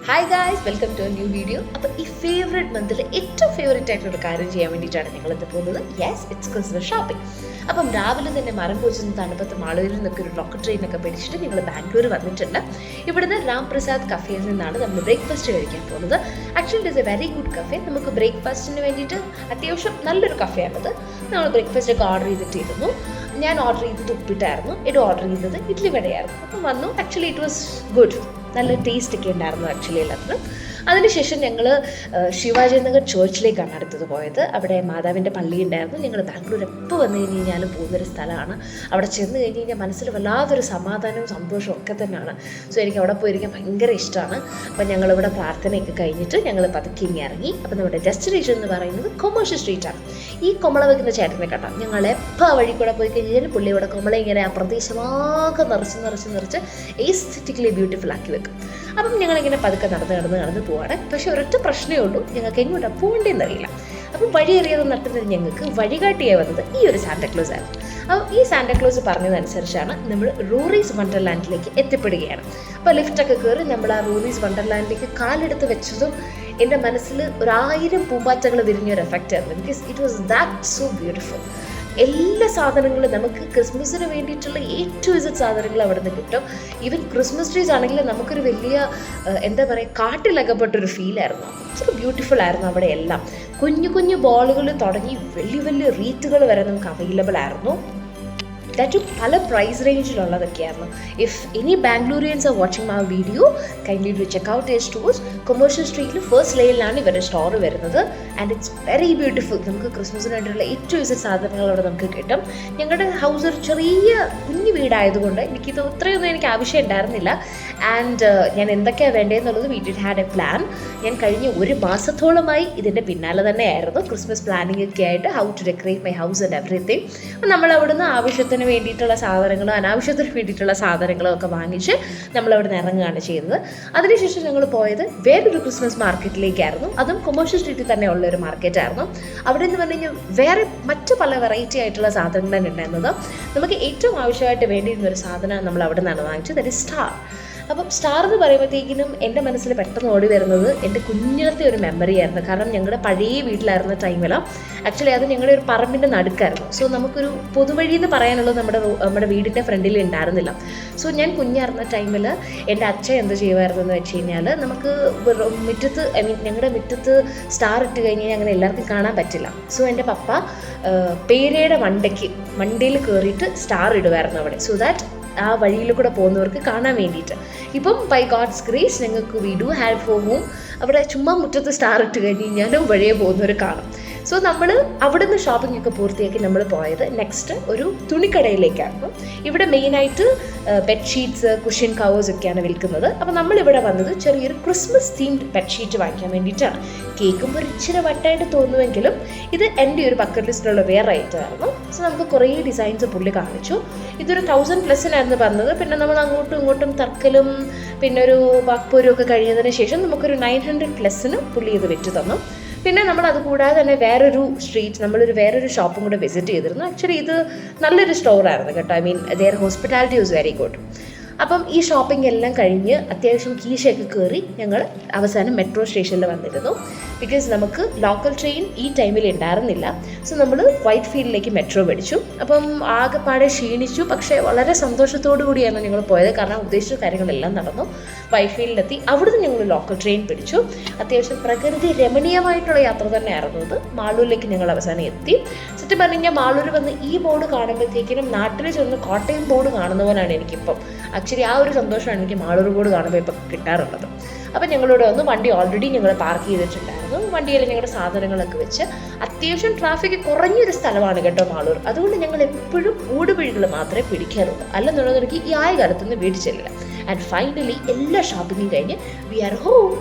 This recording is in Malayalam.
Hi guys, welcome to a new video. അപ്പോൾ ഈ ഫേവറേറ്റ് മന്തിൽ ഏറ്റവും ഫേവറേറ്റ് ആയിട്ടൊരു കാര്യം ചെയ്യാൻ വേണ്ടിയിട്ടാണ് ഞങ്ങളിത് പോകുന്നത്. Yes, it's Christmas shopping. അപ്പം രാവിലെ തന്നെ മരം പൂച്ചുന്ന തണുപ്പത്ത് മാളൂരിൽ നിന്നൊക്കെ ഒരു റോക്കറ്റ് ട്രെയിനൊക്കെ പിടിച്ചിട്ട് ഞങ്ങൾ ബാംഗ്ലൂർ വന്നിട്ടുണ്ട്. ഇവിടുന്ന് രാംപ്രസാദ് കഫേയിൽ നിന്നാണ് നമ്മൾ ബ്രേക്ക്ഫാസ്റ്റ് കഴിക്കാൻ പോകുന്നത്. Actually it is A very good cafe. നമുക്ക് ബ്രേക്ക്ഫാസ്റ്റിന് വേണ്ടിയിട്ട് അത്യാവശ്യം നല്ലൊരു കഫേയാണത്. നമ്മൾ ബ്രേക്ക്ഫാസ്റ്റ് ഒക്കെ ഓർഡർ ചെയ്തിട്ടിരുന്നു. ഞാൻ ഓർഡർ ചെയ്തത് ഉപ്പിട്ടായിരുന്നു, ഇത് ഓർഡർ ചെയ്തത് ഇഡ്ലി വടയായിരുന്നു. അപ്പം വന്നു. ആക്ച്വലി ഇറ്റ് വാസ് ഗുഡ്, നല്ല ടേസ്റ്റ് ഒക്കെ ഉണ്ടായിരുന്നു ആക്ച്വലി എല്ലാത്തിനും. അതിനുശേഷം ഞങ്ങൾ ശിവാജി നഗർ ചേർച്ചിലേക്കാണ് അടുത്തത് പോയത്. അവിടെ മാതാവിൻ്റെ പള്ളി ഉണ്ടായിരുന്നു. ഞങ്ങൾ ബാംഗ്ലൂർ എപ്പോൾ വന്നു കഴിഞ്ഞ് കഴിഞ്ഞാലും പോകുന്നൊരു സ്ഥലമാണ്. അവിടെ ചെന്ന് കഴിഞ്ഞ് കഴിഞ്ഞാൽ മനസ്സിൽ വല്ലാതൊരു സമാധാനവും സന്തോഷവും ഒക്കെ തന്നെയാണ്. സോ എനിക്ക് അവിടെ പോയിരിക്കാൻ ഭയങ്കര ഇഷ്ടമാണ്. അപ്പം ഞങ്ങളിവിടെ പ്രാർത്ഥനയൊക്കെ കഴിഞ്ഞിട്ട് ഞങ്ങൾ പതുക്കെ ഇറങ്ങി. അപ്പം നമ്മുടെ ഡെസ്റ്റിനേഷൻ എന്ന് പറയുന്നത് കൊമേഴ്ഷ്യൽ സ്ട്രീറ്റാണ്. ഈ കൊമള വെക്കുന്ന ചേട്ടനെ കണ്ടാം, ഞങ്ങൾ എപ്പോൾ ആ വഴി കൂടെ പോയി കഴിഞ്ഞാൽ പുള്ളി ഇവിടെ കൊമള ഇങ്ങനെ ആ പ്രദേശമാകെ നിറച്ച് എസ്തെറ്റിക്കലി ബ്യൂട്ടിഫുൾ ആക്കി വെക്കും. അപ്പം ഞങ്ങളിങ്ങനെ പതുക്കെ നടന്ന് പോവാണ്. പക്ഷെ ഒരൊറ്റ പ്രശ്നമേ ഉള്ളൂ, ഞങ്ങൾക്ക് എങ്ങോട്ടാണ് പോകേണ്ടതെന്ന് അറിയില്ല. അപ്പം വഴി അറിയാതെ നട്ടുന്നത് ഞങ്ങൾക്ക് വഴികാട്ടിയായി വന്നത് ഈ ഒരു സാന്റാക്ലോസ് ആയിരുന്നു. അപ്പോൾ ഈ സാന്റാക്ലോസ് പറഞ്ഞതനുസരിച്ചാണ് നമ്മൾ റൂറീസ് വണ്ടർലാൻഡിലേക്ക് എത്തിപ്പെടുകയാണ്. അപ്പോൾ ലിഫ്റ്റൊക്കെ കയറി നമ്മൾ ആ റൂറീസ് വണ്ടർലാൻഡിലേക്ക് കാലെടുത്ത് വെച്ചതും എൻ്റെ മനസ്സിൽ 1000 പൂമ്പാറ്റകൾ വിരിഞ്ഞൊരു എഫക്റ്റ് ആയിരുന്നു. Because it was that so beautiful. എല്ലാ സാധനങ്ങളും നമുക്ക് ക്രിസ്മസിന് വേണ്ടിയിട്ടുള്ള ഏറ്റവും ഇസഡ് സാധനങ്ങൾ അവിടെ നിന്ന് കിട്ടും. ഈവൻ ക്രിസ്മസ് ട്രീസ് ആണെങ്കിൽ നമുക്കൊരു വലിയ എന്താ പറയുക, കാട്ടിലകപ്പെട്ടൊരു ഫീലായിരുന്നു. അത്ര ബ്യൂട്ടിഫുൾ ആയിരുന്നു അവിടെ എല്ലാം. കുഞ്ഞു ബോളുകൾ തുടങ്ങി വലിയ റീത്തുകൾ വരെ നമുക്ക് അവൈലബിൾ ആയിരുന്നു. ദാറ്റ് പല പ്രൈസ് റേഞ്ചിലുള്ളതൊക്കെയായിരുന്നു. If any Bangaloreans are watching my video, kindly do check out this stores. Commercial സ്ട്രീറ്റിൽ ഫസ്റ്റ് ലെയിലാണ് ഇവരുടെ സ്റ്റോർ വരുന്നത്. And it's very beautiful. നമുക്ക് ക്രിസ്മസിന് വേണ്ടിയുള്ള ഏറ്റവും ഇസഡ് സാധനങ്ങൾ അവിടെ നമുക്ക് കിട്ടും. ഞങ്ങളുടെ ഹൗസ് ഒരു ചെറിയ കുഞ്ഞു വീടായതുകൊണ്ട് എനിക്കിത് ഇത്രയൊന്നും എനിക്ക് ആവശ്യം ഉണ്ടായിരുന്നില്ല. ആൻഡ് ഞാൻ എന്തൊക്കെയാണ് വേണ്ടതെന്നുള്ളത് we did had a plan. ഞാൻ കഴിഞ്ഞ 1 മാസത്തോളമായി ഇതിൻ്റെ പിന്നാലെ തന്നെയായിരുന്നു, ക്രിസ്മസ് പ്ലാനിങ് ഒക്കെ ആയിട്ട്, how to decorate my house and everything. അപ്പം നമ്മൾ അവിടുന്ന് ആവശ്യത്തിന് വേണ്ടിയിട്ടുള്ള സാധനങ്ങളും അനാവശ്യത്തിന് വേണ്ടിയിട്ടുള്ള സാധനങ്ങളും ഒക്കെ വാങ്ങിച്ച് നമ്മളവിടെ നിന്ന് ഇറങ്ങുകയാണ് ചെയ്യുന്നത്. അതിനുശേഷം ഞങ്ങൾ പോയത് വേറൊരു ക്രിസ്മസ് മാർക്കറ്റിലേക്കായിരുന്നു. അതും കൊമേഴ്ഷ്യൽ സ്ട്രീറ്റിൽ തന്നെ ഉള്ളൊരു മാർക്കറ്റായിരുന്നു. അവിടെ നിന്ന് പറഞ്ഞു കഴിഞ്ഞാൽ വേറെ മറ്റു പല വെറൈറ്റി ആയിട്ടുള്ള സാധനങ്ങളാണ് ഉണ്ടായിരുന്നത്. നമുക്ക് ഏറ്റവും ആവശ്യമായിട്ട് വേണ്ടിയിരുന്നൊരു സാധനം നമ്മൾ അവിടെ നിന്നാണ് വാങ്ങിച്ചത്, ദാറ്റ് ഈസ് സ്റ്റാർ. അപ്പം സ്റ്റാർ എന്ന് പറയുമ്പോഴത്തേക്കിനും എൻ്റെ മനസ്സിൽ പെട്ടെന്ന് ഓടി വരുന്നത് എൻ്റെ കുഞ്ഞിലത്തെ ഒരു മെമ്മറി ആയിരുന്നു. കാരണം ഞങ്ങളുടെ പഴയ വീട്ടിലായിരുന്ന ടൈമിൽ ആക്ച്വലി അത് ഞങ്ങളുടെ ഒരു പറമ്പിൻ്റെ നടുക്കായിരുന്നു. സോ നമുക്കൊരു പൊതുവഴി എന്ന് പറയാനുള്ളത് നമ്മുടെ വീടിൻ്റെ ഫ്രണ്ടിൽ ഉണ്ടായിരുന്നില്ല. സോ ഞാൻ കുഞ്ഞായിരുന്ന ടൈമിൽ എൻ്റെ അച്ഛൻ എന്ത് ചെയ്യുമായിരുന്നു എന്ന് വെച്ച് കഴിഞ്ഞാൽ, നമുക്ക് മുറ്റത്ത് ഞങ്ങളുടെ മുറ്റത്ത് സ്റ്റാർ ഇട്ട് കഴിഞ്ഞാൽ അങ്ങനെ എല്ലാവർക്കും കാണാൻ പറ്റില്ല. സോ എൻ്റെ പപ്പ പേരയുടെ മണ്ടയിൽ കയറിയിട്ട് സ്റ്റാർ ഇടുമായിരുന്നു അവിടെ, സോ ദാറ്റ് ആ വഴിയിൽ കൂടെ പോകുന്നവർക്ക് കാണാൻ വേണ്ടിയിട്ട്. ഇപ്പം ബൈ ഗോഡ്സ് ഗ്രേസ് ഞങ്ങൾക്ക് we do have for home. അവിടെ ചുമ്മാ മുറ്റത്ത് സ്റ്റാർ ഇട്ട് കഴിഞ്ഞ് കഴിഞ്ഞാലും വഴിയെ പോകുന്നവർ കാണും. സോ നമ്മൾ അവിടെ നിന്ന് ഷോപ്പിംഗ് ഒക്കെ പൂർത്തിയാക്കി നമ്മൾ പോയത് നെക്സ്റ്റ് ഒരു തുണിക്കടയിലേക്കായിരുന്നു. ഇവിടെ മെയിനായിട്ട് ബെഡ്ഷീറ്റ്സ്, കുഷ്യൻ കവേഴ്സ് ഒക്കെയാണ് വിൽക്കുന്നത്. അപ്പോൾ നമ്മളിവിടെ വന്നത് ചെറിയൊരു ക്രിസ്മസ് തീംഡ് ബെഡ്ഷീറ്റ് വാങ്ങിക്കാൻ വേണ്ടിയിട്ടാണ്. കേൾക്കുമ്പോൾ ഒരു ഇച്ചിരി വട്ടായിട്ട് തോന്നുമെങ്കിലും ഇത് എൻ്റെ ഒരു ബക്കറ്റ് ലിസ്റ്റിലുള്ള വേറെ ഐറ്റമായിരുന്നു. സോ നമുക്ക് കുറേ ഡിസൈൻസ് പുള്ളി കാണിച്ചു. ഇതൊരു 1000+ പറഞ്ഞത്. പിന്നെ നമ്മൾ അങ്ങോട്ടും ഇങ്ങോട്ടും തർക്കലും പിന്നെ ഒരു വാക്പോരും ഒക്കെ കഴിഞ്ഞതിന് ശേഷം നമുക്കൊരു 900+ പുള്ളി ഇത് വിറ്റ് തന്നു. പിന്നെ നമ്മൾ അതുകൂടാതെ തന്നെ വേറൊരു ഷോപ്പും കൂടെ വിസിറ്റ് ചെയ്തിരുന്നു. ആക്ച്വലി ഇത് നല്ലൊരു സ്റ്റോറായിരുന്നു കേട്ടോ. I mean there hospitality was very good. അപ്പം ഈ ഷോപ്പിംഗ് എല്ലാം കഴിഞ്ഞ് അത്യാവശ്യം കീശയൊക്കെ കയറി ഞങ്ങൾ അവസാനം മെട്രോ സ്റ്റേഷനിൽ വന്നിരുന്നു. ബിക്കോസ് നമുക്ക് ലോക്കൽ ട്രെയിൻ ഈ ടൈമിൽ ഉണ്ടായിരുന്നില്ല. സോ നമ്മൾ വൈറ്റ് ഫീൽഡിലേക്ക് മെട്രോ പിടിച്ചു. അപ്പം ആകെപ്പാടെ ക്ഷീണിച്ചു, പക്ഷേ വളരെ സന്തോഷത്തോടു കൂടിയാണ് ഞങ്ങൾ പോയത്. കാരണം ഉദ്ദേശിച്ച കാര്യങ്ങളെല്ലാം നടന്നു. വൈറ്റ് ഫീൽഡിലെത്തി. അവിടുന്ന് ഞങ്ങൾ ലോക്കൽ ട്രെയിൻ പിടിച്ചു. അത്യാവശ്യം പ്രകൃതി രമണീയമായിട്ടുള്ള യാത്ര തന്നെയായിരുന്നു ഇത്. മാളൂരിലേക്ക് ഞങ്ങൾ അവസാനം എത്തി. സത്യം പറഞ്ഞു കഴിഞ്ഞാൽ മാളൂർ വന്ന് ഈ ബോർഡ് കാണുമ്പോഴത്തേക്കിനും നാട്ടിൽ ചെന്ന് കോട്ടയം ബോർഡ് കാണുന്ന പോലെയാണ് എനിക്കിപ്പം. ആക്ച്വലി ആ ഒരു സന്തോഷമാണ് എനിക്ക് മാളൂർ ബോർഡ് കാണുമ്പോൾ ഇപ്പം കിട്ടാറുള്ളത്. അപ്പം ഞങ്ങളിവിടെ വന്ന് വണ്ടി ഓൾറെഡി ഞങ്ങൾ പാർക്ക് ചെയ്തിട്ടുണ്ടായിരുന്നു. വണ്ടിയിൽ ഞങ്ങളുടെ സാധനങ്ങളൊക്കെ വെച്ച് അത്യാവശ്യം ട്രാഫിക് കുറഞ്ഞൊരു സ്ഥലമാണ് കേട്ടോ മാളൂർ. അതുകൊണ്ട് ഞങ്ങൾ എപ്പോഴും ഊടുവഴികൾ മാത്രമേ പിടിക്കാറുള്ളൂ. അല്ലെന്നുള്ളത് എനിക്ക് ഈ ആയ കാലത്തൊന്നും വീട്ടിൽ ചെല്ലില്ല. ആൻഡ് ഫൈനലി എല്ലാ ഷോപ്പിങ്ങും കഴിഞ്ഞ് വി ആർ ഹോം.